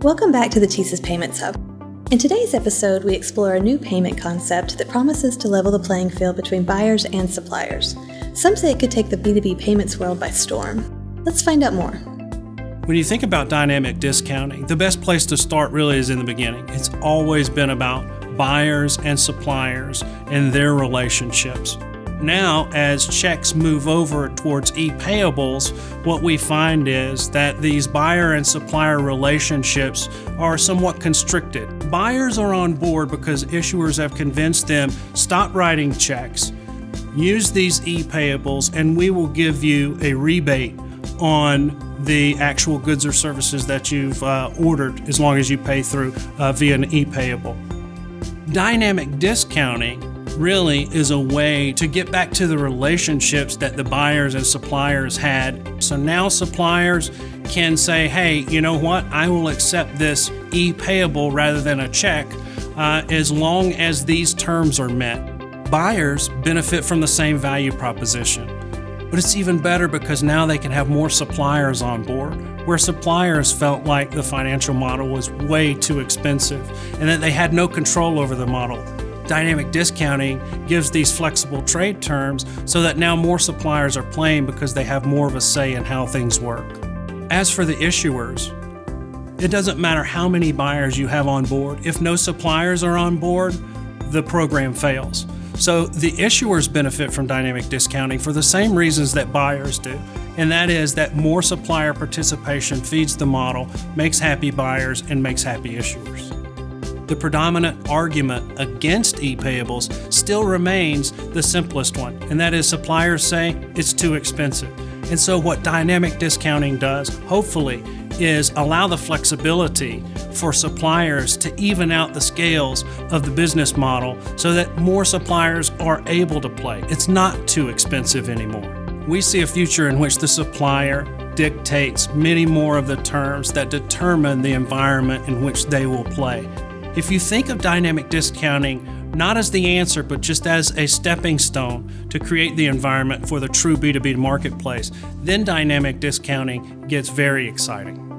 Welcome back to the TSYS Payments Hub. In today's episode, we explore a new payment concept that promises to level the playing field between buyers and suppliers. Some say it could take the B2B payments world by storm. Let's find out more. When you think about dynamic discounting, the best place to start really is in the beginning. It's always been about buyers and suppliers and their relationships. Now, as checks move over towards e-payables, what we find is that these buyer and supplier relationships are somewhat constricted. Buyers are on board because issuers have convinced them, stop writing checks, use these e-payables, and we will give you a rebate on the actual goods or services that you've ordered as long as you pay through via an e-payable. Dynamic discounting really is a way to get back to the relationships that the buyers and suppliers had. So now suppliers can say, hey, you know what? I will accept this e-payable rather than a check as long as these terms are met. Buyers benefit from the same value proposition. But it's even better because now they can have more suppliers on board, where suppliers felt like the financial model was way too expensive and that they had no control over the model. Dynamic discounting gives these flexible trade terms so that now more suppliers are playing because they have more of a say in how things work. As for the issuers, it doesn't matter how many buyers you have on board. If no suppliers are on board, the program fails. So the issuers benefit from dynamic discounting for the same reasons that buyers do, and that is that more supplier participation feeds the model, makes happy buyers, and makes happy issuers. The predominant argument against e-payables still remains the simplest one, and that is suppliers say it's too expensive. And so what dynamic discounting does, hopefully, is allow the flexibility for suppliers to even out the scales of the business model so that more suppliers are able to play. It's not too expensive anymore. We see a future in which the supplier dictates many more of the terms that determine the environment in which they will play. If you think of dynamic discounting not as the answer, but just as a stepping stone to create the environment for the true B2B marketplace, then dynamic discounting gets very exciting.